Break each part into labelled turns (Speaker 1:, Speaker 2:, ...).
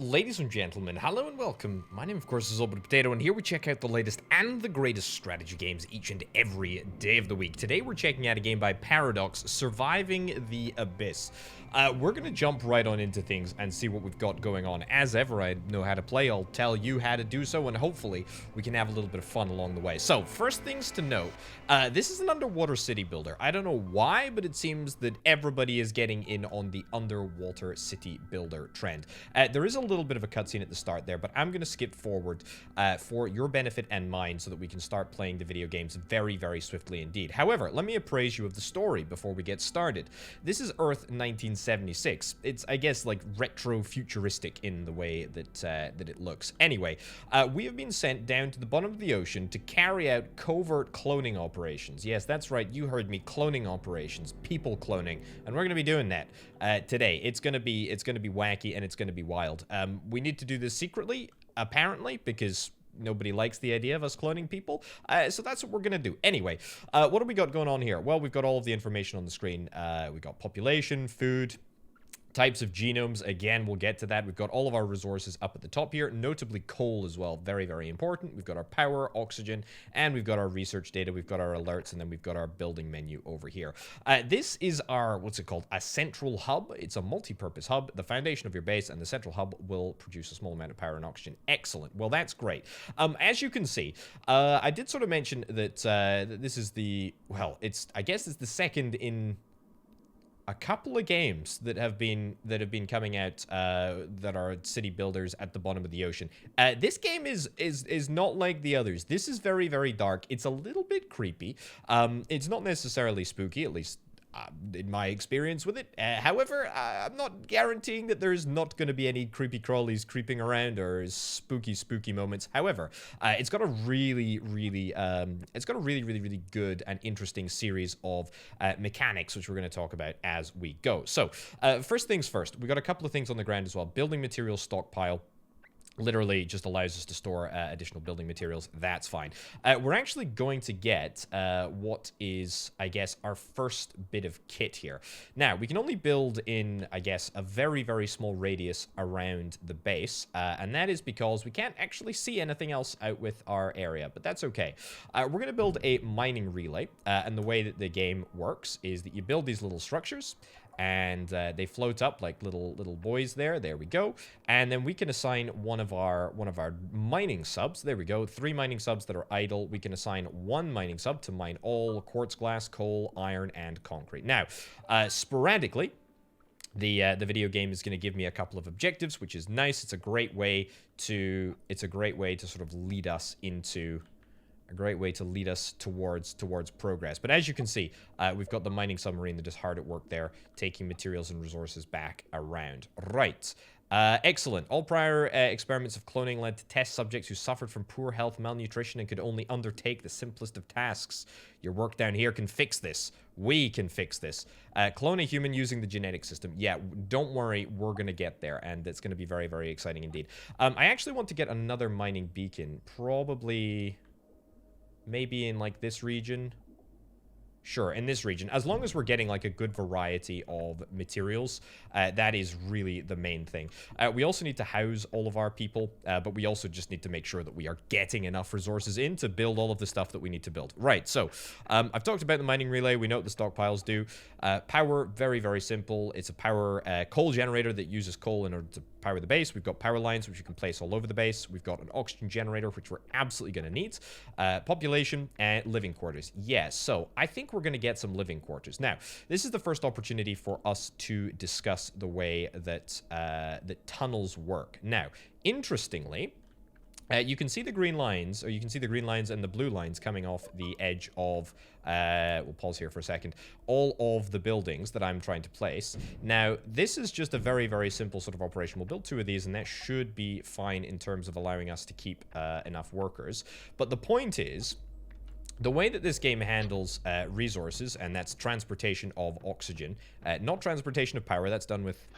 Speaker 1: Ladies and gentlemen, hello and welcome. My name, of course, is Orbit Potato, and here we check out the latest and the greatest strategy games each and every day of the week. Today, we're checking out a game by Paradox, Surviving the Abyss. We're going to jump right on into things and see what we've got going on. As ever, I know how to play. I'll tell you how to do so, and hopefully, we can have a little bit of fun along the way. So, first things to note, this is an underwater city builder. I don't know why, but it seems that everybody is getting in on the underwater city builder trend. There is a little bit of a cutscene at the start there, but I'm going to skip forward for your benefit and mine so that we can start playing the video games very, very swiftly indeed. However, let me appraise you of the story before we get started. This is Earth 1976. It's, I guess, like retro-futuristic in the way that that it looks. Anyway, we have been sent down to the bottom of the ocean to carry out covert cloning operations. Yes, that's right, you heard me, cloning operations, people cloning, and we're going to be doing that today. It's going to be wacky and it's going to be wild. We need to do this secretly, apparently, because nobody likes the idea of us cloning people. So that's what we're going to do. Anyway, what do we got going on here? Well, we've got all of the information on the screen. We've got population, food, types of genomes. Again, we'll get to that. We've got all of our resources up at the top here, notably coal as well. Very, very important. We've got our power, oxygen, and we've got our research data. We've got our alerts, and then we've got our building menu over here. This is our, what's it called? A central hub. It's a multi-purpose hub, the foundation of your base, and the central hub will produce a small amount of power and oxygen. Excellent. Well, that's great. As you can see, I did sort of mention that, that this is the, well, I guess it's the second in a couple of games that have been coming out that are city builders at the bottom of the ocean. This game is not like the others. This is very, very dark. It's a little bit creepy. It's not necessarily spooky, at least in my experience with it. However, I'm not guaranteing that there's not going to be any creepy crawlies creeping around or spooky moments. However, it's got a really good and interesting series of mechanics, which we're going to talk about as we go. So, first things first, we got a couple of things on the ground as well. Building materials stockpile. Literally just allows us to store additional building materials. That's fine. We're actually going to get what is, I guess, our first bit of kit here. Now, we can only build in, I guess, a very, very small radius around the base, and that is because we can't actually see anything else out with our area, but that's okay. We're going to build a mining relay, and the way that the game works is that you build these little structures, and they float up like little boys there. There we go. And then we can assign one of our mining subs. There we go. 3 mining subs that are idle. We can assign 1 mining sub to mine all quartz glass, coal, iron, and concrete. Now, sporadically, the video game is going to give me a couple of objectives, which is nice. It's a great way to sort of lead us into towards progress. But as you can see, we've got the mining submarine that is hard at work there, taking materials and resources back around. Right. Excellent. All prior experiments of cloning led to test subjects who suffered from poor health, malnutrition, and could only undertake the simplest of tasks. Your work down here can fix this. We can fix this. Clone a human using the genetic system. Yeah, don't worry, we're going to get there, and it's going to be very, very exciting indeed. I actually want to get another mining beacon, probably maybe in like this region. Sure, in this region. As long as we're getting like a good variety of materials, that is really the main thing. We also need to house all of our people, but we also just need to make sure that we are getting enough resources in to build all of the stuff that we need to build. Right, so I've talked about the mining relay. We know what the stockpiles do. Power, very, very simple. It's a power coal generator that uses coal in order to power the base. We've got power lines, which you can place all over the base. We've got an oxygen generator, which we're absolutely going to need. Population and living quarters. Yes, so I think we're going to get some living quarters. Now, this is the first opportunity for us to discuss the way that that tunnels work. Now, interestingly, you can see the green lines, or you can see the green lines and the blue lines coming off the edge of, we'll pause here for a second, all of the buildings that I'm trying to place. Now, this is just a very, very simple sort of operation. We'll build 2 of these, and that should be fine in terms of allowing us to keep enough workers. But the point is, the way that this game handles resources, and that's transportation of oxygen, not transportation of power, that's done with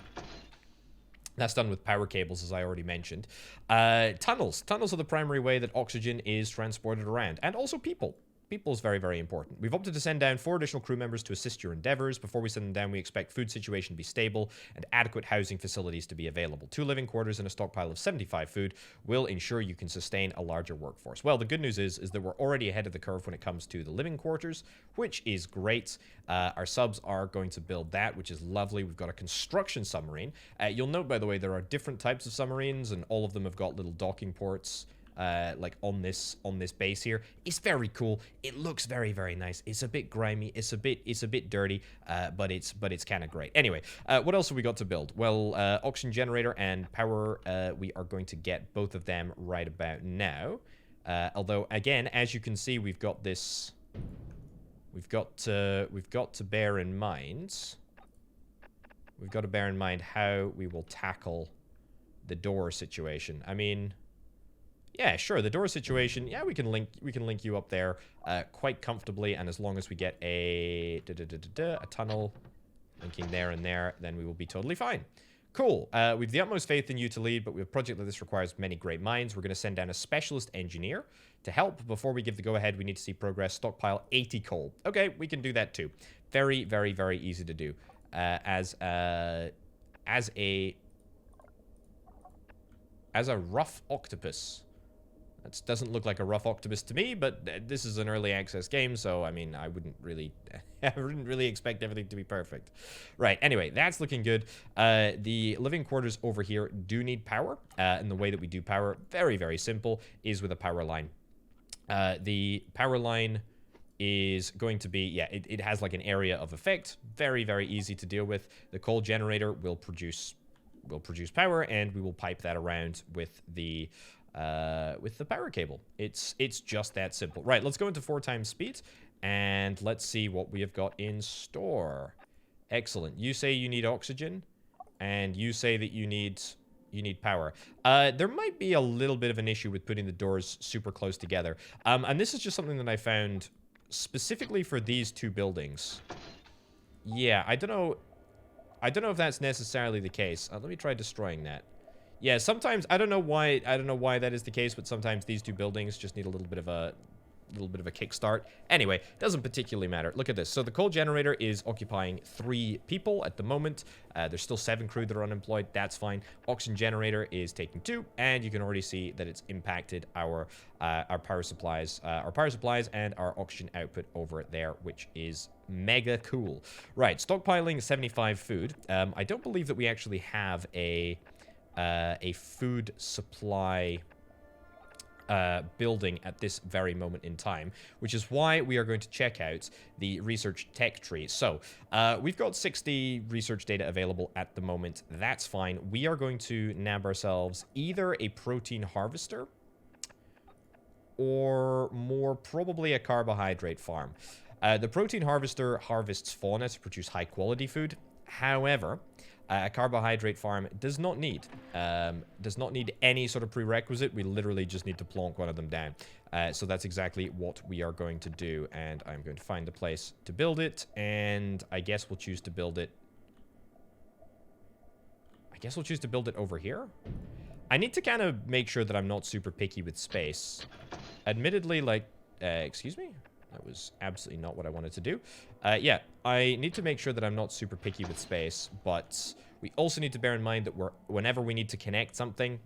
Speaker 1: power cables, as I already mentioned. Tunnels. Tunnels are the primary way that oxygen is transported around. And also people. People is very, very important. We've opted to send down 4 additional crew members to assist your endeavors. Before we send them down, we expect food situation to be stable and adequate housing facilities to be available. 2 living quarters and a stockpile of 75 food will ensure you can sustain a larger workforce. Well, the good news is that we're already ahead of the curve when it comes to the living quarters, which is great. Our subs are going to build that, which is lovely. We've got a construction submarine. You'll note, by the way, there are different types of submarines, and all of them have got little docking ports. Like on this base here. It's very cool. It looks very, very nice. It's a bit grimy. It's a bit dirty. But it's kind of great. Anyway, what else have we got to build? Well, oxygen generator and power. We are going to get both of them right about now. Although again, as you can see, we've got this. We've got to bear in mind. We've got to bear in mind how we will tackle the door situation. I mean. Yeah, sure. The door situation. Yeah, we can link you up there quite comfortably, and as long as we get a tunnel linking there and there, then we will be totally fine. Cool. We've the utmost faith in you to lead, but with a project like this requires many great minds. We're going to send down a specialist engineer to help. Before we give the go-ahead, we need to see progress. Stockpile 80 coal. Okay, we can do that too. Very, very, very easy to do. As a rough octopus. That doesn't look like a rough octopus to me, but this is an early access game, so I mean, I wouldn't really expect everything to be perfect. Right, anyway, that's looking good. The living quarters over here do need power, and the way that we do power, very, very simple, is with a power line. The power line is going to be, yeah, it has like an area of effect, very, very easy to deal with. The coal generator will produce power, and we will pipe that around with the power cable. It's just that simple. Right, let's go into 4 times speed, and let's see what we have got in store. Excellent. You say you need oxygen, and you say that you need power. There might be a little bit of an issue with putting the doors super close together. And this is just something that I found specifically for these 2 buildings. Yeah, I don't know if that's necessarily the case. Let me try destroying that. Yeah, sometimes I don't know why that is the case, but sometimes these 2 buildings just need a little bit of a kickstart. Anyway, doesn't particularly matter. Look at this. So the coal generator is occupying 3 people at the moment. There's still 7 crew that are unemployed. That's fine. Oxygen generator is taking 2, and you can already see that it's impacted our power supplies, and our oxygen output over there, which is mega cool. Right, stockpiling 75 food. I don't believe that we actually have a food supply building at this very moment in time, which is why we are going to check out the research tech tree. So we've got 60 research data available at the moment. That's fine. We are going to nab ourselves either a protein harvester or more probably a carbohydrate farm. The protein harvester harvests fauna to produce high quality food. However, a carbohydrate farm does not need any sort of prerequisite. We literally just need to plonk one of them down. So that's exactly what we are going to do. And I'm going to find a place to build it. And I guess we'll choose to build it. Over here. I need to kind of make sure that I'm not super picky with space. Admittedly, like, excuse me? That was absolutely not what I wanted to do. Yeah, I need to make sure that I'm not super picky with space, but we also need to bear in mind that whenever we need to connect something,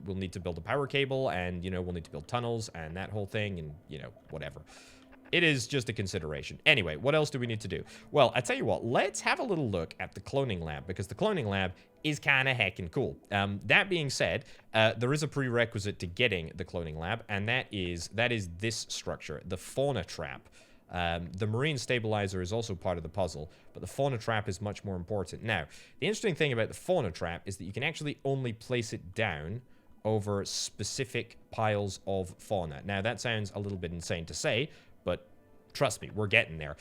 Speaker 1: we'll need to build a power cable, and, you know, we'll need to build tunnels and that whole thing, and, you know, whatever. It is just a consideration. Anyway, what else do we need to do? Well, I tell you what, let's have a little look at the cloning lab, because the cloning lab is kind of heckin' cool. That being said, there is a prerequisite to getting the cloning lab, and that is this structure, the fauna trap. The marine stabilizer is also part of the puzzle, but the fauna trap is much more important. Now, the interesting thing about the fauna trap is that you can actually only place it down over specific piles of fauna. Now, that sounds a little bit insane to say, but trust me, we're getting there.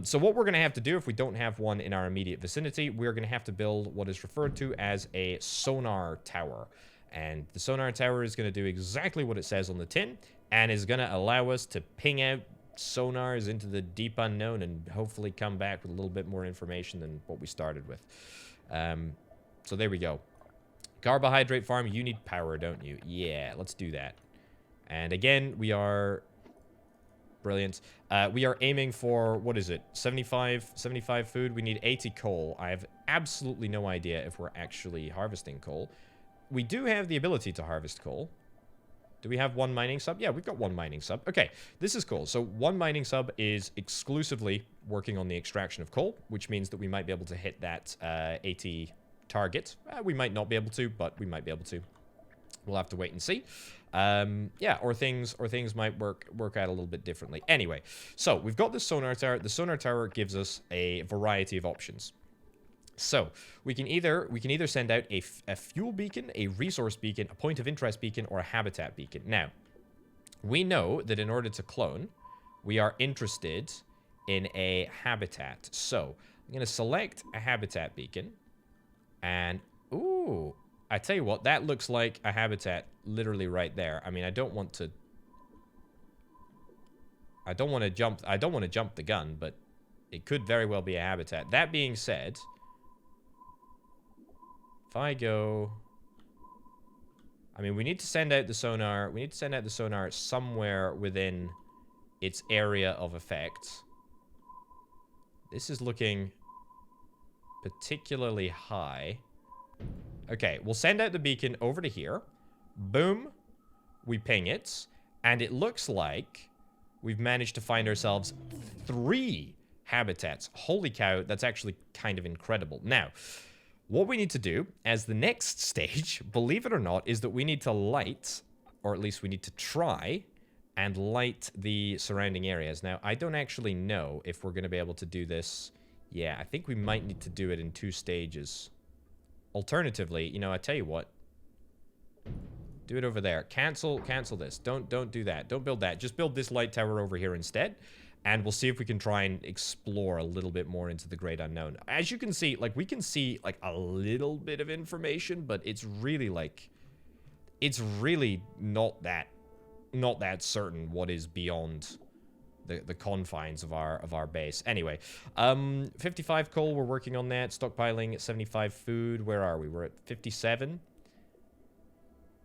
Speaker 1: So what we're going to have to do, if we don't have one in our immediate vicinity, we're going to have to build what is referred to as a sonar tower. And the sonar tower is going to do exactly what it says on the tin, and is going to allow us to ping out sonars into the deep unknown and hopefully come back with a little bit more information than what we started with. So there we go. Carbohydrate farm, you need power, don't you? Yeah, let's do that. And again, we are Brilliant. We are aiming for, what is it? 75 food. We need 80 coal. I have absolutely no idea if we're actually harvesting coal. We do have the ability to harvest coal. Do we have one mining sub? Yeah, we've got one mining sub. Okay, this is cool. So one mining sub is exclusively working on the extraction of coal, which means that we might be able to hit that 80 target. We might not be able to, but we might be able to. We'll have to wait and see. Yeah, or things might work out a little bit differently. Anyway, so we've got the sonar tower. The sonar tower gives us a variety of options. So we can either send out a fuel beacon, a resource beacon, a point of interest beacon, or a habitat beacon. Now, we know that in order to clone, we are interested in a habitat. So I'm going to select a habitat beacon, and ooh, I tell you what, that looks like a habitat literally right there. I mean, I don't want to jump the gun, but it could very well be a habitat. That being said, if I go... I mean, we need to send out the sonar. We need to send out the sonar somewhere within its area of effect. This is looking particularly high. Okay, we'll send out the beacon over to here. Boom. We ping it. And it looks like we've managed to find ourselves 3 habitats. Holy cow, that's actually kind of incredible. Now... what we need to do as the next stage, believe it or not, is that we need to light, or at least we need to try and light the surrounding areas. Now, I don't actually know if we're going to be able to do this. Yeah, I think we might need to do it in 2 stages. Alternatively, you know, I tell you what. Do it over there. Cancel this. Don't do that. Don't build that. Just build this light tower over here instead. And we'll see if we can try and explore a little bit more into the great unknown. As you can see, like, we can see, like, a little bit of information, but it's really, like... it's really not that certain what is beyond the confines of our base. Anyway, 55 coal, we're working on that. Stockpiling 75 food. Where are we? We're at 57.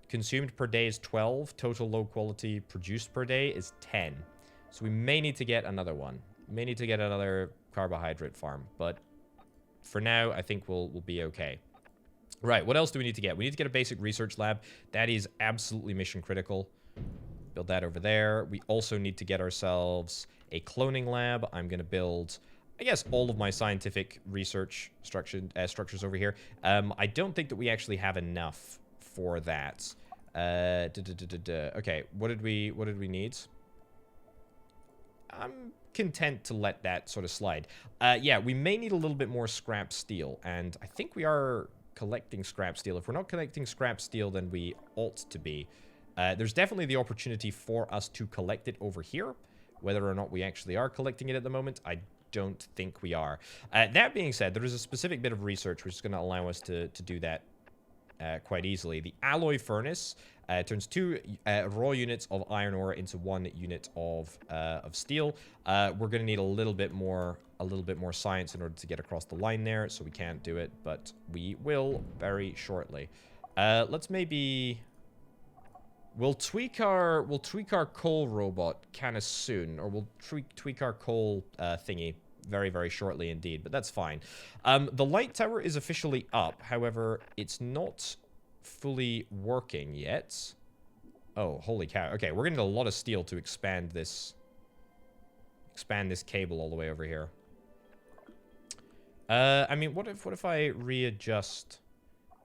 Speaker 1: Consumed per day is 12. Total low quality produced per day is 10. So we may need to get another one. We may need to get another carbohydrate farm. But for now, I think we'll be okay. Right, what else do we need to get? We need to get a basic research lab. That is absolutely mission critical. Build that over there. We also need to get ourselves a cloning lab. I'm going to build, I guess, all of my scientific research structures over here. I don't think that we actually have enough for that. Okay, what did we need? I'm content to let that sort of slide. Yeah, we may need a little bit more scrap steel, and I think we are collecting scrap steel. If we're not collecting scrap steel, then we ought to be. There's definitely the opportunity for us to collect it over here. Whether or not we actually are collecting it at the moment, I don't think we are. That being said, there is a specific bit of research which is going to allow us to do that quite easily. The alloy furnace turns 2 raw units of iron ore into 1 unit of steel. We're going to need a little bit more science in order to get across the line there, so we can't do it, but we will very shortly. Let's maybe... We'll tweak our coal robot kind of soon, or we'll tweak our coal thingy very, very shortly indeed, but that's fine. The light tower is officially up. However, it's not fully working yet. Oh, holy cow. Okay, we're gonna need a lot of steel to expand this cable all the way over here. I mean, what if I readjust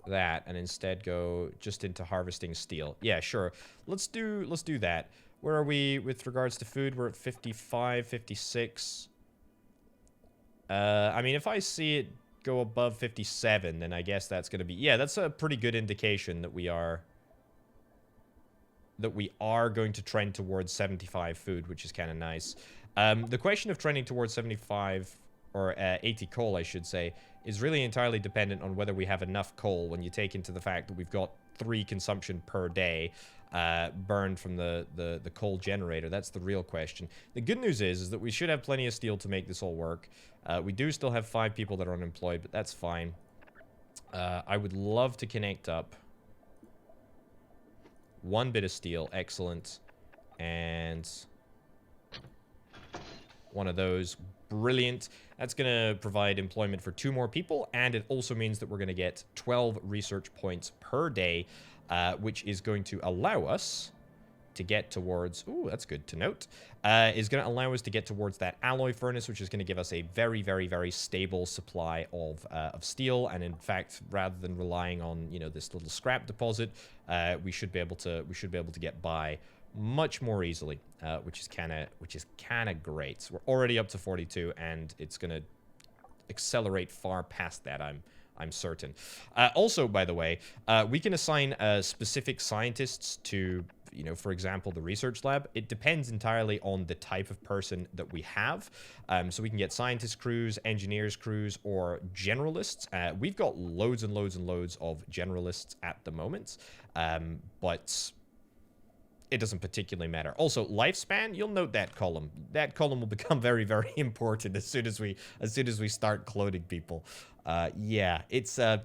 Speaker 1: that and instead go just into harvesting steel? Yeah, sure. Let's do that. Where are we with regards to food? We're at 55, 56. I mean, if I see it go above 57, then I guess that's going to be... yeah, that's a pretty good indication that we are going to trend towards 75 food, which is kind of nice. The question of trending towards 75, or 80 coal, I should say, is really entirely dependent on whether we have enough coal when you take into the fact that we've got 3 consumption per day burned from the coal generator. That's the real question. The good news is that we should have plenty of steel to make this all work. We do still have 5 people that are unemployed, but that's fine. I would love to connect up 1 bit of steel. Excellent. And one of those. Brilliant. That's going to provide employment for 2 more people, and it also means that we're going to get 12 research points per day, which is going to allow us to get towards... Ooh, that's good to note. Is going to allow us to get towards that alloy furnace, which is going to give us a very, very, very stable supply of steel. And in fact, rather than relying on, you know, this little scrap deposit, we should be able to get by much more easily, which is kind of great. So we're already up to 42, and it's going to accelerate far past that, I'm certain. Also, by the way, we can assign specific scientists to, you know, for example, the research lab. It depends entirely on the type of person that we have. So we can get scientist crews, engineers crews, or generalists. We've got loads and loads and loads of generalists at the moment, but it doesn't particularly matter. Also, lifespan, you'll note that column. That column will become very, very important as soon as we start cloning people. Yeah, it's a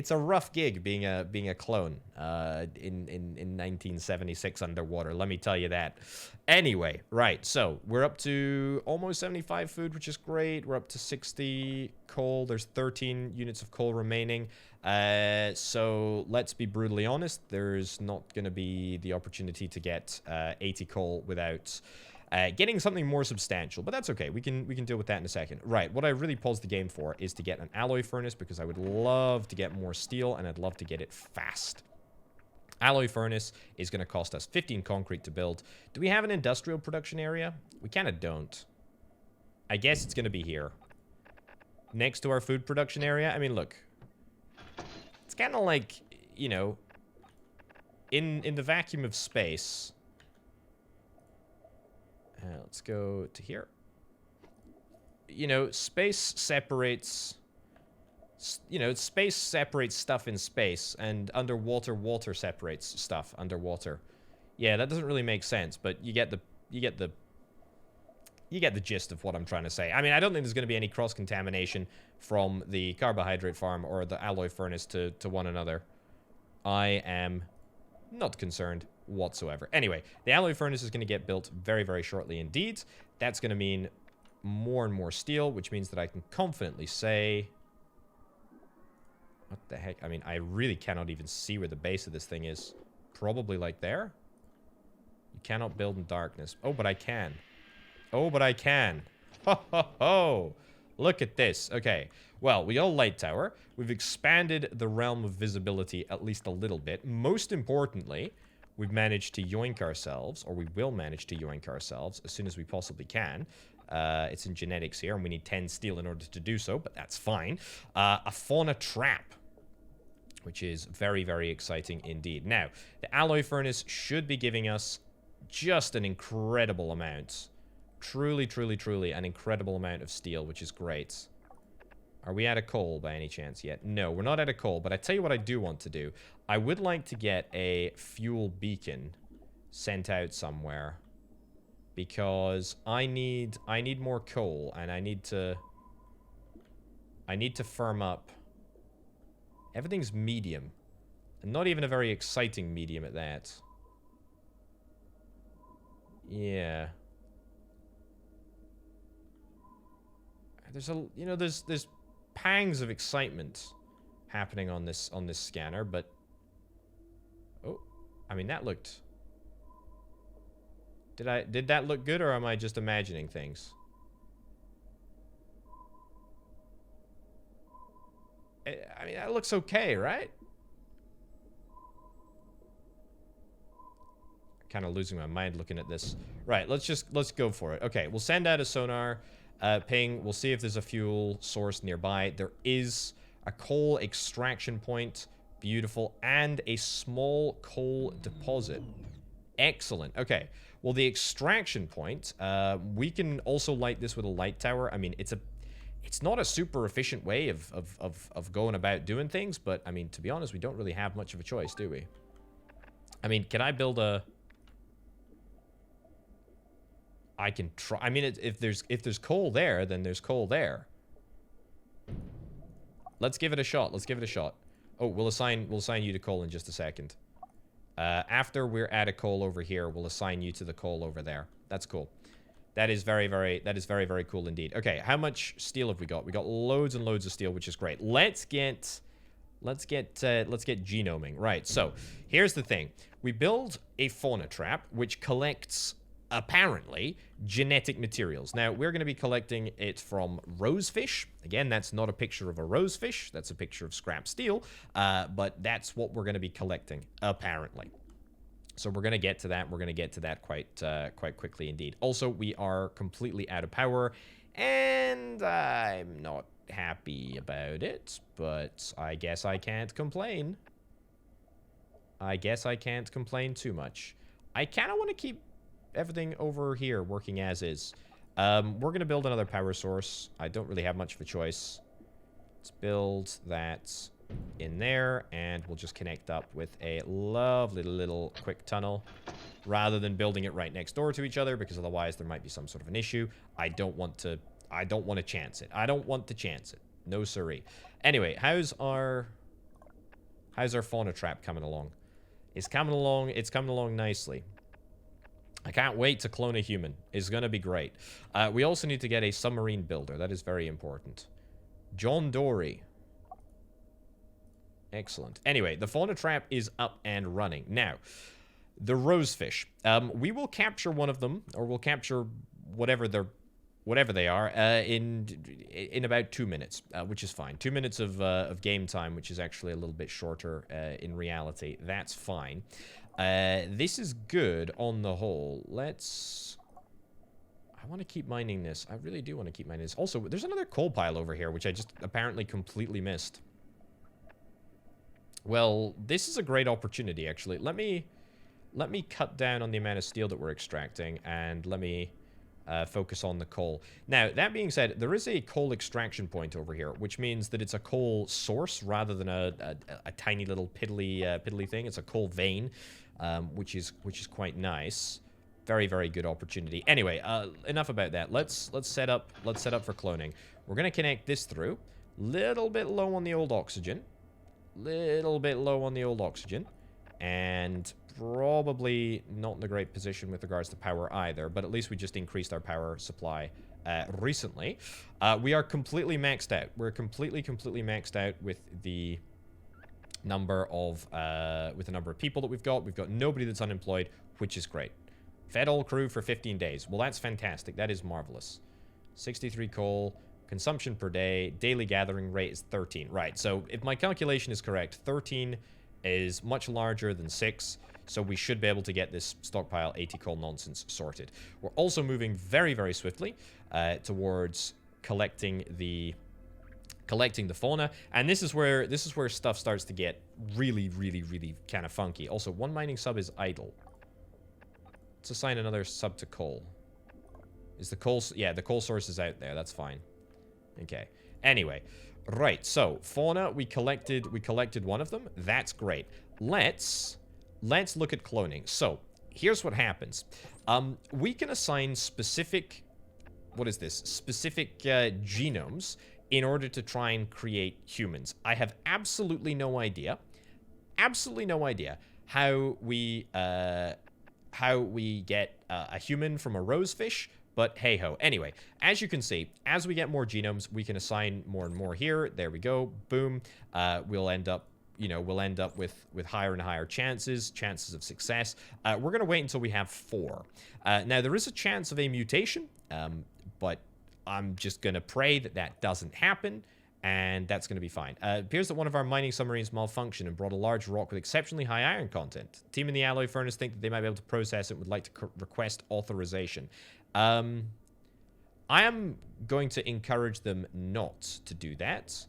Speaker 1: rough gig being a clone in 1976 underwater. Let me tell you that. Anyway, right. So we're up to almost 75 food, which is great. We're up to 60 coal. There's 13 units of coal remaining. So let's be brutally honest. There's not going to be the opportunity to get 80 coal without getting something more substantial, but that's okay. We can deal with that in a second. Right, what I really paused the game for is to get an alloy furnace, because I would love to get more steel, and I'd love to get it fast. Alloy furnace is going to cost us 15 concrete to build. Do we have an industrial production area? We kind of don't. I guess it's going to be here, next to our food production area. I mean, look, it's kind of like, you know, in the vacuum of space. Let's go to here. You know, space separates... You know, space separates stuff in space, and underwater, water separates stuff underwater. Yeah, that doesn't really make sense, but you get the gist of what I'm trying to say. I mean, I don't think there's going to be any cross-contamination from the carbohydrate farm or the alloy furnace to one another. I am not concerned whatsoever. Anyway, the alloy furnace is going to get built very, very shortly indeed. That's going to mean more and more steel, which means that I can confidently say... What the heck? I mean, I really cannot even see where the base of this thing is. Probably like there? You cannot build in darkness. Oh, but I can. Oh, but I can. Ho, ho, ho. Look at this. Okay. Well, we got a light tower. We've expanded the realm of visibility at least a little bit. Most importantly, we've managed to yoink ourselves, or we will manage to yoink ourselves as soon as we possibly can. It's in genetics here, and we need 10 steel in order to do so, but that's fine. A fauna trap, which is very, very exciting indeed. Now, the alloy furnace should be giving us just an incredible amount. Truly, truly, truly an incredible amount of steel, which is great. Are we out of coal by any chance yet? No, we're not out of coal, but I tell you what I do want to do. I would like to get a fuel beacon sent out somewhere, because I need more coal, and I need to firm up. Everything's medium, and not even a very exciting medium at that. Yeah. There's there's pangs of excitement happening on this scanner, but oh, I mean, that looked... Did that look good, or am I just imagining things? I mean, that looks okay, right? Kind of losing my mind looking at this. Right, let's go for it. Okay, we'll send out a sonar ping. We'll see if there's a fuel source nearby. There is a coal extraction point. Beautiful. And a small coal deposit. Excellent. Okay. Well, the extraction point, we can also light this with a light tower. I mean, it's not a super efficient way of going about doing things, but, I mean, to be honest, we don't really have much of a choice, do we? I mean, can I build a... I can try... I mean, if there's coal there, then there's coal there. Let's give it a shot. Let's give it a shot. Oh, we'll assign you to coal in just a second. After we're at a coal over here, we'll assign you to the coal over there. That's cool. That is very, very cool indeed. Okay, how much steel have we got? We got loads and loads of steel, which is great. Let's get genoming. Right, so here's the thing. We build a fauna trap, which collects, apparently, genetic materials. Now, we're going to be collecting it from rosefish. Again, that's not a picture of a rosefish. That's a picture of scrap steel. But that's what we're going to be collecting, apparently. So we're going to get to that. We're going to get to that quite quickly indeed. Also, we are completely out of power, and I'm not happy about it, but I guess I can't complain. I guess I can't complain too much. I kind of want to keep everything over here working as is. We're going to build another power source. I don't really have much of a choice. Let's build that in there, and we'll just connect up with a lovely little quick tunnel rather than building it right next door to each other, because otherwise there might be some sort of an issue. I don't want to chance it. I don't want to chance it. No siree. Anyway, how's our fauna trap coming along? It's coming along nicely. I can't wait to clone a human. It's gonna be great. We also need to get a submarine builder. That is very important. John Dory. Excellent. Anyway, the fauna trap is up and running. Now, the rosefish. We will capture one of them, or we'll capture whatever they are, in about 2 minutes, which is fine. 2 minutes of game time, which is actually a little bit shorter in reality. That's fine. This is good on the whole. I want to keep mining this. I really do want to keep mining this. Also, there's another coal pile over here, which I just apparently completely missed. Well, this is a great opportunity, actually. Let me cut down on the amount of steel that we're extracting, and let me focus on the coal. Now, that being said, there is a coal extraction point over here, which means that it's a coal source rather than a tiny little piddly thing. It's a coal vein, which is quite nice. Very, very good opportunity. Anyway, enough about that. Let's set up for cloning. We're gonna connect this through. Little bit low on the old oxygen. And probably not in a great position with regards to power either, but at least we just increased our power supply recently. We are completely maxed out. We're completely maxed out with the number of people that we've got. We've got nobody that's unemployed, which is great. Fed all crew for 15 days. Well, that's fantastic. That is marvelous. 63 coal. Consumption per day, daily gathering rate is 13. Right, so if my calculation is correct, 13 is much larger than 6, so we should be able to get this stockpile 80 coal nonsense sorted. We're also moving very, very swiftly towards collecting the fauna, and this is where stuff starts to get really kind of funky. Also, one mining sub is idle. Let's assign another sub to coal. Is the coal... Yeah, the coal source is out there. That's fine. Okay. Anyway, right. So fauna, we collected one of them. That's great. Let's look at cloning. So here's what happens. We can assign specific, specific genomes in order to try and create humans. I have absolutely no idea how we get a human from a rosefish. But hey-ho. Anyway, as you can see, as we get more genomes, we can assign more and more here. There we go. Boom. We'll end up with higher and higher chances of success. We're going to wait until we have 4. Now, there is a chance of a mutation, but I'm just going to pray that doesn't happen, and that's going to be fine. It appears that one of our mining submarines malfunctioned and brought a large rock with exceptionally high iron content. The team in the alloy furnace think that they might be able to process it and would like to request authorization. I am going to encourage them not to do that.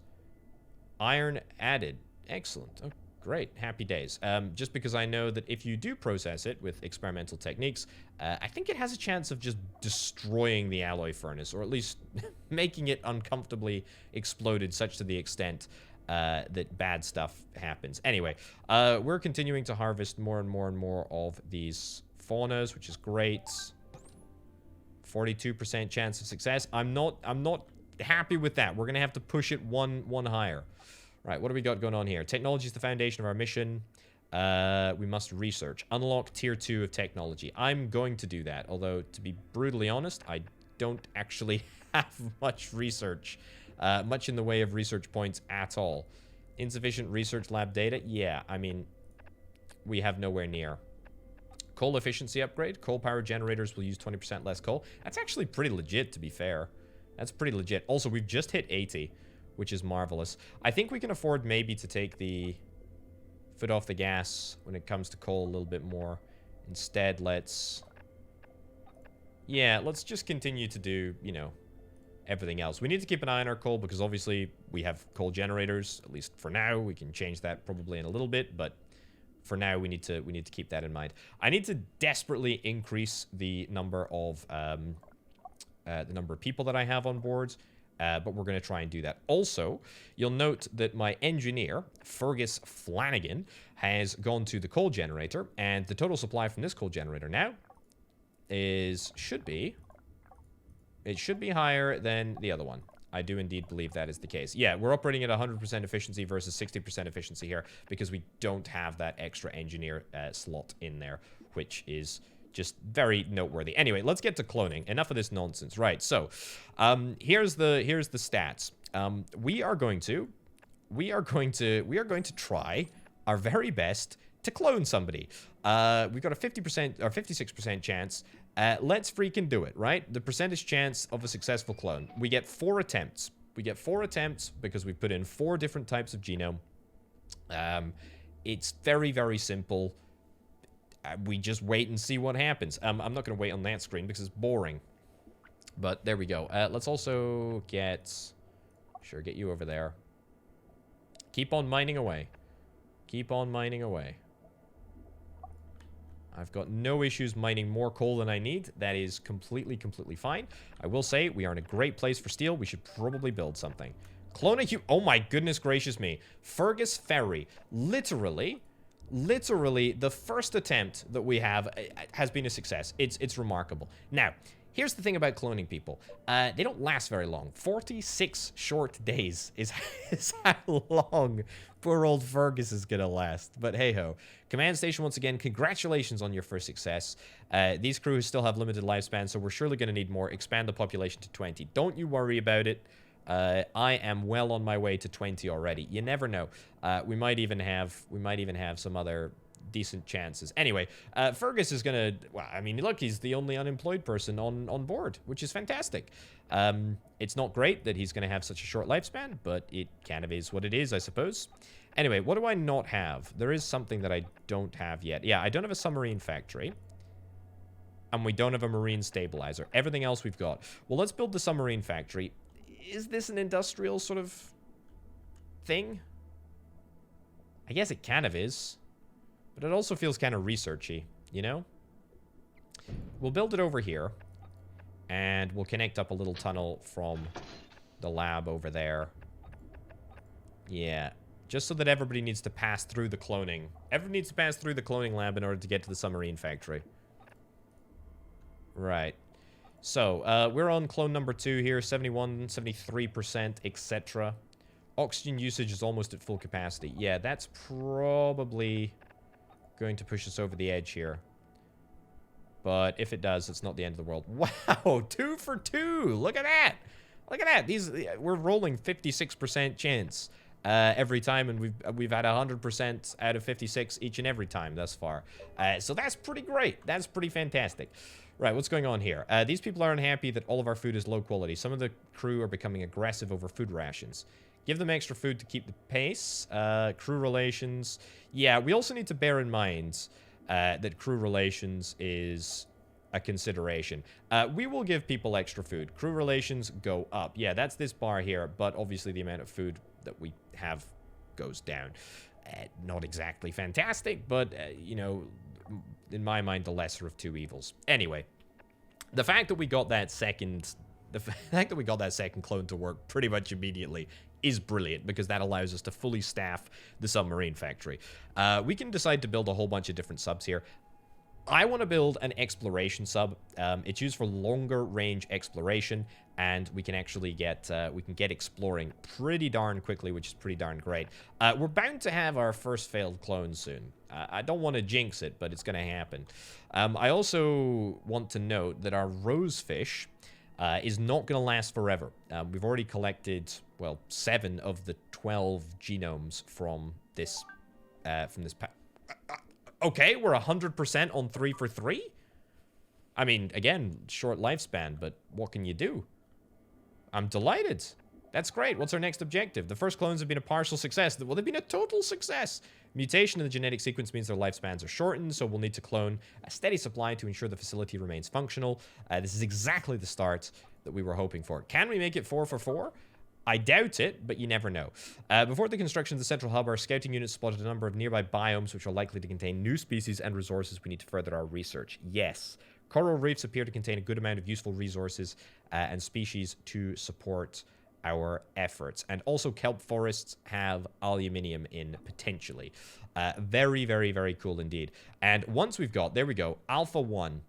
Speaker 1: Iron added. Excellent. Oh, great. Happy days. Just because I know that if you do process it with experimental techniques, I think it has a chance of just destroying the alloy furnace, or at least making it uncomfortably exploded such to the extent that bad stuff happens. Anyway, we're continuing to harvest more and more of these faunas, which is great. 42% chance of success. I'm not happy with that. We're gonna have to push it one higher. Right, what do we got going on here? Technology is the foundation of our mission. We must research. Unlock tier 2 of technology. I'm going to do that. Although, to be brutally honest, I don't actually have much research. Much in the way of research points at all. Insufficient research lab data? Yeah, I mean, we have nowhere near. Coal efficiency upgrade. Coal power generators will use 20% less coal. That's actually pretty legit, to be fair. That's pretty legit. Also, we've just hit 80, which is marvelous. I think we can afford maybe to take the foot off the gas when it comes to coal a little bit more. Instead, let's just continue to do, you know, everything else. We need to keep an eye on our coal because obviously we have coal generators, at least for now. We can change that probably in a little bit, but for now we need to keep that in mind. I need to desperately increase the number of people that I have on board. But we're going to try and do that. Also, you'll note that my engineer, Fergus Flanagan, has gone to the coal generator, and the total supply from this coal generator now should be higher than the other one. I do indeed believe that is the case. Yeah, we're operating at 100% efficiency versus 60% efficiency here because we don't have that extra engineer slot in there, which is just very noteworthy. Anyway, let's get to cloning. Enough of this nonsense. Right, so here's the stats. We are going to try our very best to clone somebody. We've got a 50% or 56% chance. Let's freaking do it, right? The percentage chance of a successful clone. We get 4 attempts. We get 4 attempts because we put in 4 different types of genome. It's very, very simple. We just wait and see what happens. I'm not going to wait on that screen because it's boring. But there we go. Let's also get you over there. Keep on mining away. Keep on mining away. I've got no issues mining more coal than I need. That is completely fine. I will say we are in a great place for steel. We should probably build something. Clone a Oh my goodness gracious me. Fergus Ferry. Literally, the first attempt that we have has been a success. It's remarkable. Now, here's the thing about cloning people. They don't last very long. 46 short days is how long poor old Fergus is gonna last. But hey-ho. Command station, once again, congratulations on your first success. These crews still have limited lifespan, so we're surely gonna need more. Expand the population to 20. Don't you worry about it. I am well on my way to 20 already. You never know. We might even have some other decent chances. Anyway, Fergus is gonna, well, I mean, look, he's the only unemployed person on board, which is fantastic. It's not great that he's gonna have such a short lifespan, but it kind of is what it is, I suppose. Anyway, what do I not have? There is something that I don't have yet. Yeah, I don't have a submarine factory. And we don't have a marine stabilizer. Everything else we've got. Well, let's build the submarine factory. Is this an industrial sort of thing? I guess it kind of is. But it also feels kind of researchy, you know? We'll build it over here. And we'll connect up a little tunnel from the lab over there. Yeah. Just so that everybody needs to pass through the cloning. Everyone needs to pass through the cloning lab in order to get to the submarine factory. Right. So, we're on clone number 2 here. 71, 73%, etc. Oxygen usage is almost at full capacity. Yeah, that's probably going to push us over the edge here. But if it does, it's not the end of the world. Wow, 2 for 2. Look at that. Look at that. We're rolling 56% chance every time, and we've had 100% out of 56 each and every time thus far. So that's pretty great. That's pretty fantastic. Right, what's going on here? These people are unhappy that all of our food is low quality. Some of the crew are becoming aggressive over food rations. Give them extra food to keep the pace. Crew relations. Yeah, we also need to bear in mind that crew relations is a consideration. We will give people extra food. Crew relations go up. Yeah, that's this bar here, but obviously the amount of food that we have goes down. Not exactly fantastic, but, you know, in my mind, the lesser of two evils. Anyway, the fact that we got that second clone to work pretty much immediately is brilliant, because that allows us to fully staff the submarine factory. We can decide to build a whole bunch of different subs here. I want to build an exploration sub. It's used for longer range exploration. and we can actually get exploring pretty darn quickly, which is pretty darn great. We're bound to have our first failed clone soon. I don't want to jinx it, but it's going to happen. I also want to note that our rosefish is not going to last forever. We've already collected, well, 7 of the 12 genomes from this pack. Okay, we're 100% on 3 for 3. I mean, again, short lifespan, but what can you do? I'm delighted. That's great. What's our next objective? The first clones have been a partial success. Well, they've been a total success. Mutation in the genetic sequence means their lifespans are shortened, so we'll need to clone a steady supply to ensure the facility remains functional. This is exactly the start that we were hoping for. Can we make it 4 for 4? I doubt it, but you never know. Before the construction of the central hub, our scouting units spotted a number of nearby biomes which are likely to contain new species and resources we need to further our research. Yes. Coral reefs appear to contain a good amount of useful resources and species to support our efforts. And also kelp forests have aluminium in, potentially. Very, very, very cool indeed. And once we've got, there we go, Alpha 1.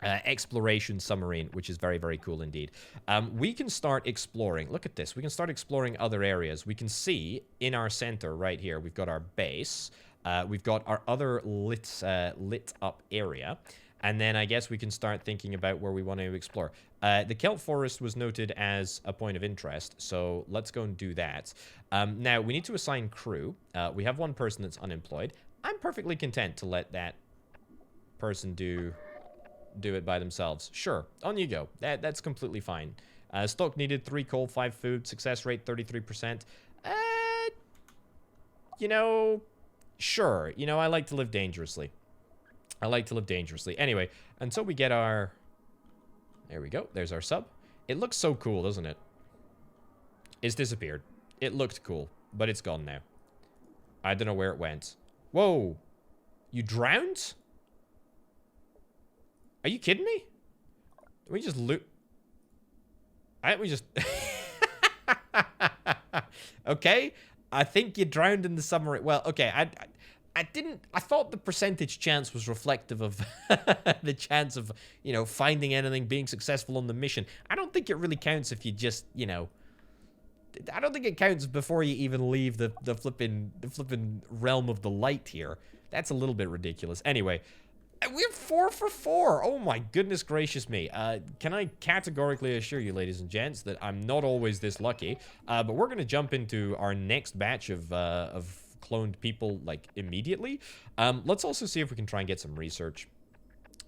Speaker 1: Exploration submarine, which is very, very cool indeed. We can start exploring. Look at this. We can start exploring other areas. We can see in our center right here, we've got our base. We've got our other lit up area. And then I guess we can start thinking about where we want to explore. The kelp forest was noted as a point of interest, so let's go and do that. Now, we need to assign crew. We have one person that's unemployed. I'm perfectly content to let that person do it by themselves. Sure, on you go. That's completely fine. Stock needed, 3 coal, 5 food. Success rate, 33%. You know, sure. You know, I like to live dangerously. I like to live dangerously. Anyway, until we get our... There we go. There's our sub. It looks so cool, doesn't it? It's disappeared. It looked cool, but it's gone now. I don't know where it went. Whoa. You drowned? Are you kidding me? Did we just loot? We just... Okay. I think you drowned in the submarine. Well, okay. I thought the percentage chance was reflective of the chance of, you know, finding anything, being successful on the mission. I don't think it really counts if you just, you know... I don't think it counts before you even leave the flippin' realm of the light here. That's a little bit ridiculous. Anyway... We're 4 for 4. Oh my goodness gracious me. Can I categorically assure you, ladies and gents, that I'm not always this lucky. But we're going to jump into our next batch of cloned people, like, immediately. Let's also see if we can try and get some research.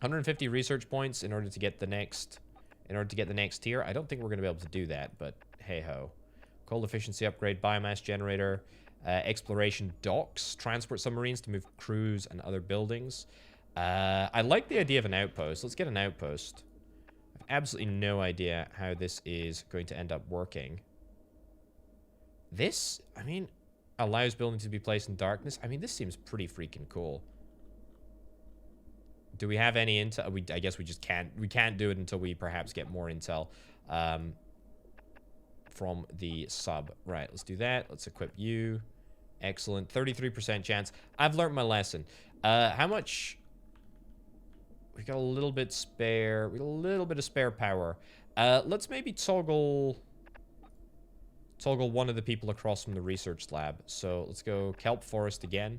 Speaker 1: 150 research points in order to get the next tier. I don't think we're going to be able to do that, but hey-ho. Coal efficiency upgrade, biomass generator, exploration docks, transport submarines to move crews and other buildings. I like the idea of an outpost. Let's get an outpost. I have absolutely no idea how this is going to end up working. This, I mean, allows buildings to be placed in darkness. I mean, this seems pretty freaking cool. Do we have any intel? I guess we just can't. We can't do it until we perhaps get more intel from the sub. Right, let's do that. Let's equip you. Excellent. 33% chance. I've learned my lesson. How much... We got a little bit spare. We got a little bit of spare power. Let's maybe toggle one of the people across from the research lab. So let's go kelp forest again.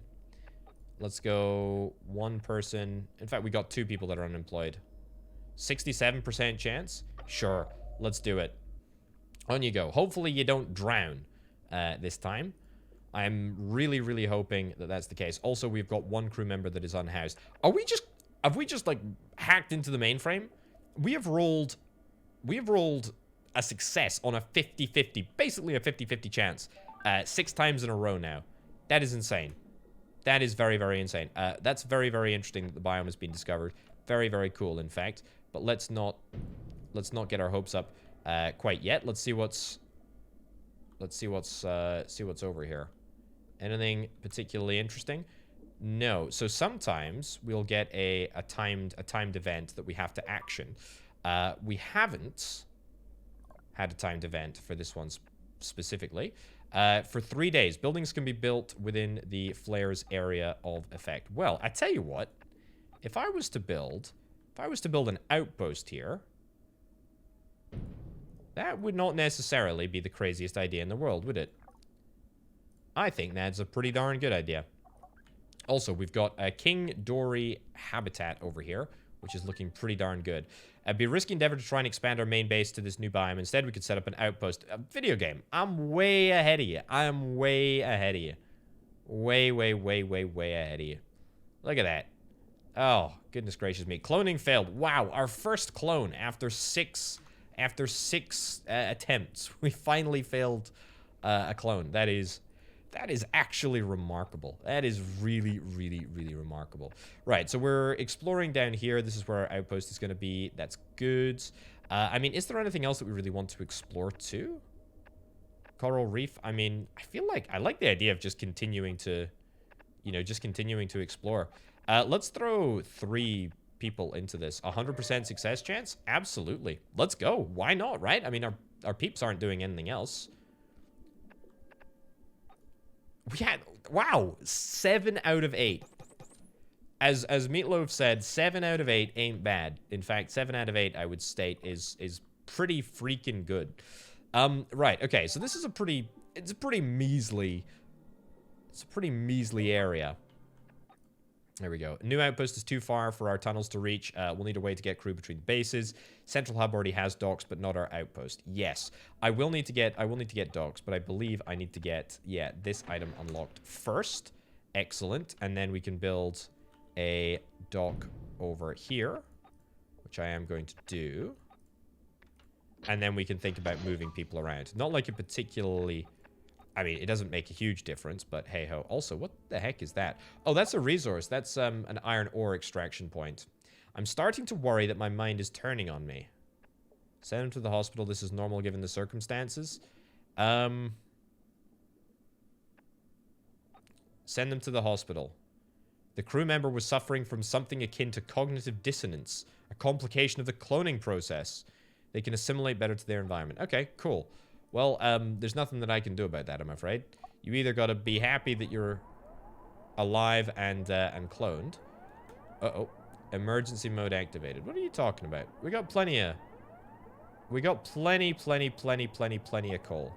Speaker 1: Let's go one person. In fact, we got 2 people that are unemployed. 67% chance? Sure. Let's do it. On you go. Hopefully you don't drown this time. I'm really, really hoping that that's the case. Also, we've got 1 crew member that is unhoused. Have we just, like, hacked into the mainframe? We have rolled a success on a 50-50, basically a 50-50 chance, 6 times in a row now. That is insane. That is very, very insane. That's very, very interesting that the biome has been discovered. Very, very cool, in fact. But let's not get our hopes up quite yet. Let's see what's over here. Anything particularly interesting? No. So sometimes we'll get a timed event that we have to action. We haven't had a timed event for this one specifically. For 3 days, buildings can be built within the flare's area of effect. Well, I tell you what, if I was to build an outpost here, That would not necessarily be the craziest idea in the world, would it? I think that's a pretty darn good idea. Also, we've got a King Dory habitat over here, which is looking pretty darn good. It'd be a risky endeavor to try and expand our main base to this new biome. Instead, we could set up an outpost. A video game. I'm way ahead of you. I'm way ahead of you. Way, way, way, way, way ahead of you. Look at that. Oh, goodness gracious me. Cloning failed. Wow, our first clone after six attempts. We finally failed a clone. That is actually remarkable. That is really, really, really remarkable. Right, so we're exploring down here. This is where our outpost is going to be. That's good. I mean, is there anything else that we really want to explore too? Coral Reef? I mean, I feel like I like the idea of just continuing to, you know, just continuing to explore. Let's throw 3 people into this. 100% success chance? Absolutely. Let's go. Why not, right? I mean, our peeps aren't doing anything else. We had, wow, 7 out of 8. As Meatloaf said, 7 out of 8 ain't bad. In fact, 7 out of 8, I would state, is pretty freaking good. Right, okay, so this is a pretty measly area. There we go. New outpost is too far for our tunnels to reach. We'll need a way to get crew between bases. Central hub already has docks, but not our outpost. Yes, I will need to get docks, but I believe I need to get, yeah, this item unlocked first. Excellent. And then we can build a dock over here, which I am going to do. And then we can think about moving people around. Not like a particularly... I mean, it doesn't make a huge difference, but hey-ho. Also, what the heck is that? Oh, that's a resource. That's an iron ore extraction point. I'm starting to worry that my mind is turning on me. Send him to the hospital. This is normal given the circumstances. Send them to the hospital. The crew member was suffering from something akin to cognitive dissonance, a complication of the cloning process. They can assimilate better to their environment. Okay, cool. Well, there's nothing that I can do about that, I'm afraid. You either gotta be happy that you're alive and cloned. Uh-oh. Emergency mode activated. What are you talking about? We got plenty of... We got plenty of coal.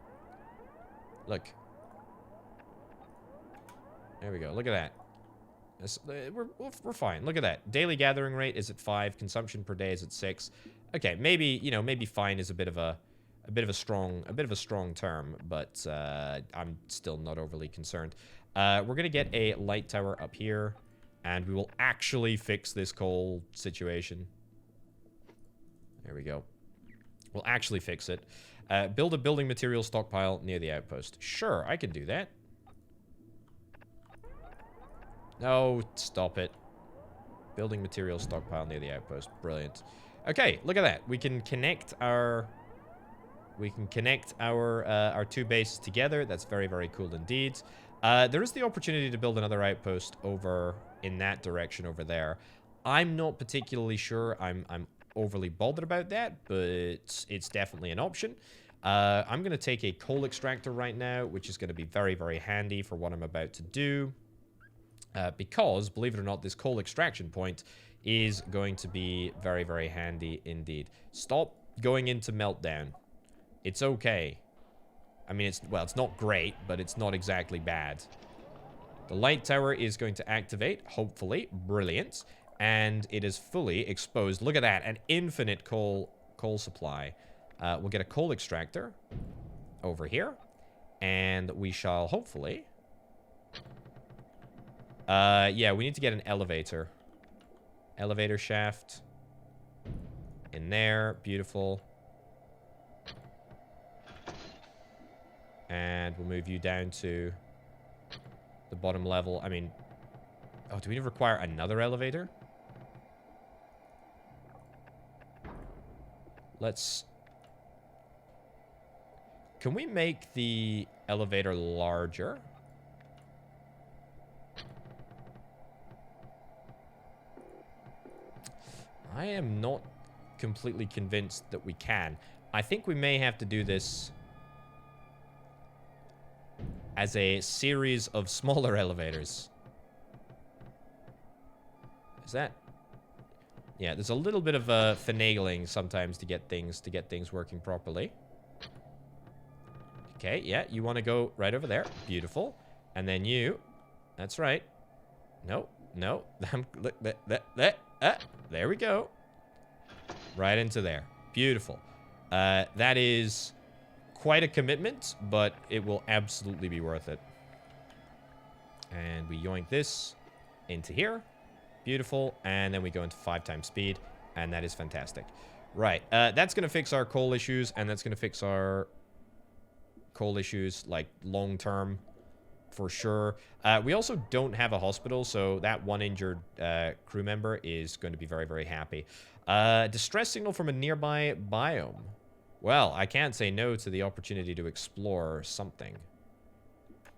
Speaker 1: Look. There we go. Look at that. We're fine. Look at that. Daily gathering rate is at 5. Consumption per day is at 6. Okay, maybe, you know, maybe fine is a bit of a strong term, but I'm still not overly concerned. We're gonna get a light tower up here, and we will actually fix this coal situation. There we go. We'll actually fix it. Build a building material stockpile near the outpost. Sure, I can do that. No, stop it. Building material stockpile near the outpost. Brilliant. Okay, look at that. We can connect our... our 2 bases together. That's very, very cool indeed. There is the opportunity to build another outpost over in that direction over there. I'm not particularly sure I'm overly bothered about that, but it's definitely an option. I'm going to take a coal extractor right now, which is going to be very, very handy for what I'm about to do. Because, believe it or not, this coal extraction point is going to be very, very handy indeed. Stop going into meltdown. It's okay. I mean, well, it's not great, but it's not exactly bad. The light tower is going to activate, hopefully. Brilliant. And it is fully exposed. Look at that, an infinite coal supply. We'll get a coal extractor over here. And we shall hopefully... yeah, we need to get an elevator. Elevator shaft. In there. Beautiful. And we'll move you down to the bottom level. I mean... Oh, do we require another elevator? Let's... Can we make the elevator larger? I am not completely convinced that we can. I think we may have to do this as a series of smaller elevators. Is that... Yeah, there's a little bit of finagling sometimes to get things working properly. Okay, yeah, you want to go right over there. Beautiful. And then you... That's right. No, no. There we go. Right into there. Beautiful. That is quite a commitment, but it will absolutely be worth it. And we yoink this into here. Beautiful. And then we go into 5 times speed. And that is fantastic. Right. That's going to fix our coal issues. And that's going to fix our coal issues, like, long term. For sure. We also don't have a hospital, so that one injured crew member is going to be very, very happy. Distress signal from a nearby biome. Well, I can't say no to the opportunity to explore something.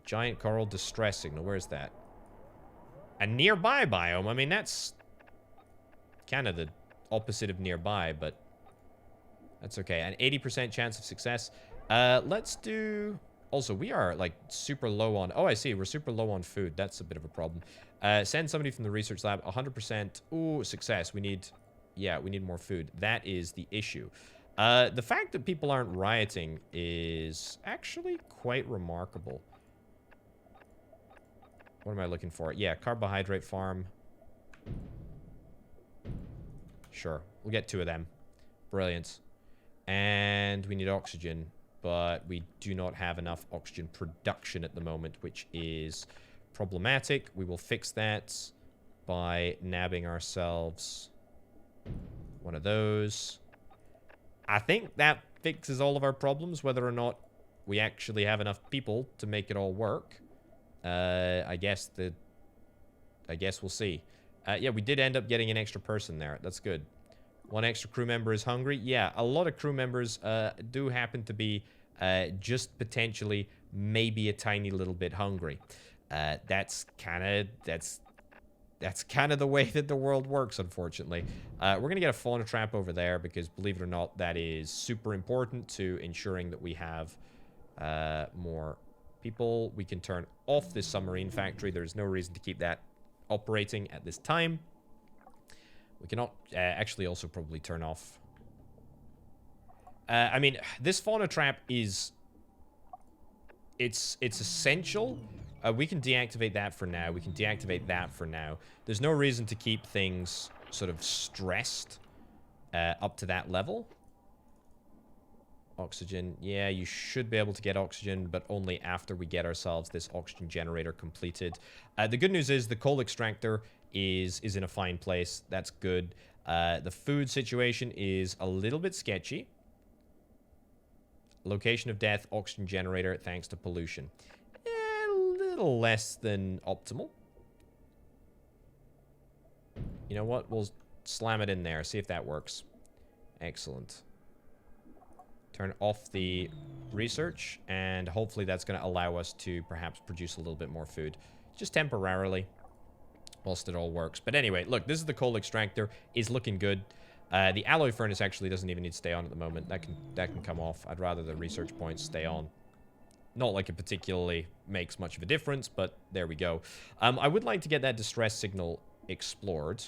Speaker 1: Giant coral distress signal. Where's that? A nearby biome? I mean, that's kind of the opposite of nearby, but that's okay. An 80% chance of success. Let's do... Also, we are, like, super low on... Oh, I see. We're super low on food. That's a bit of a problem. Send somebody from the research lab. 100%. Ooh, success. We need... Yeah, we need more food. That is the issue. The fact that people aren't rioting is actually quite remarkable. What am I looking for? Yeah, carbohydrate farm. Sure. We'll get 2 of them. Brilliant. And we need oxygen. But we do not have enough oxygen production at the moment, which is problematic. We will fix that by nabbing ourselves one of those. I think that fixes all of our problems, whether or not we actually have enough people to make it all work. I guess we'll see. Yeah, we did end up getting an extra person there. That's good. 1 extra crew member is hungry. Yeah, a lot of crew members do happen to be just potentially maybe a tiny little bit hungry. That's kind of the way that the world works, unfortunately. We're going to get a fauna trap over there because, believe it or not, that is super important to ensuring that we have more people. We can turn off this submarine factory. There's no reason to keep that operating at this time. We cannot actually also probably turn off. I mean, this fauna trap is... It's essential. We can deactivate that for now. We can deactivate that for now. There's no reason to keep things sort of stressed up to that level. Oxygen. Yeah, you should be able to get oxygen, but only after we get ourselves this oxygen generator completed. The good news is the coal extractor is in a fine place. That's good. The food situation is a little bit sketchy. Location of death, oxygen generator, thanks to pollution. A little less than optimal. You know what? We'll slam it in there. See if that works. Excellent. Turn off the research, and hopefully that's going to allow us to perhaps produce a little bit more food. Just temporarily, whilst it all works. But anyway, look, this is the coal extractor. Is looking good. The alloy furnace actually doesn't even need to stay on at the moment. That can come off. I'd rather the research points stay on. Not like it particularly makes much of a difference, but there we go. I would like to get that distress signal explored.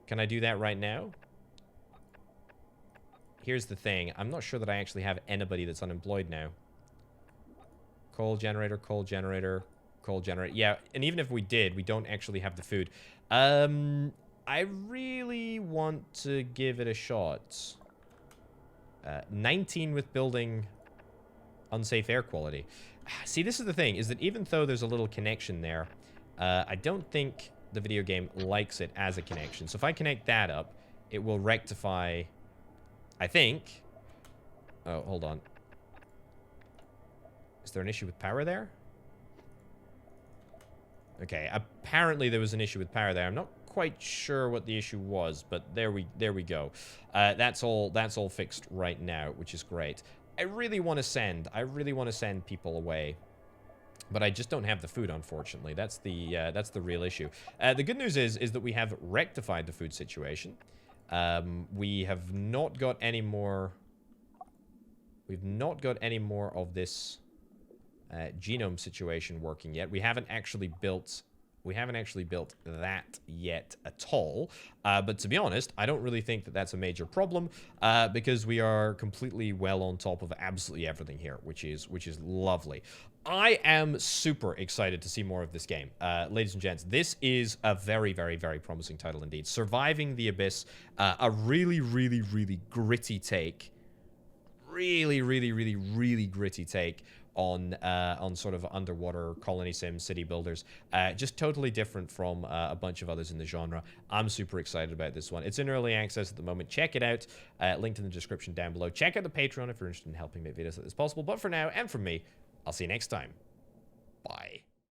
Speaker 1: Can I do that right now? Here's the thing. I'm not sure that I actually have anybody that's unemployed now. Coal generator, coal generator, coal generator. Yeah, and even if we did, we don't actually have the food. I really want to give it a shot. 19 with building unsafe air quality. See, this is the thing, is that even though there's a little connection there, I don't think the video game likes it as a connection. So if I connect that up, it will rectify, I think. Oh, hold on. Is there an issue with power there? Okay, apparently there was an issue with power there. I'm not quite sure what the issue was, but there we go. That's all fixed right now, which is great. I really want to send people away, but I just don't have the food, unfortunately. That's the real issue. The good news is that we have rectified the food situation. We have not got any more. We've not got any more of this genome situation working yet. We haven't actually built We haven't actually built that yet at all. But to be honest, I don't really think that that's a major problem because we are completely well on top of absolutely everything here, which is lovely. I am super excited to see more of this game. Ladies and gents, this is a very, very, very promising title indeed. Surviving the Abyss, a really, really, really gritty take. Really, really, really, really gritty take on sort of underwater colony sim city builders. Just totally different from a bunch of others in the genre. I'm super excited about this one. It's in early access at the moment. Check it out. Linked in the description down below. Check out the Patreon if you're interested in helping make videos like this possible. But for now, and from me, I'll see you next time. Bye.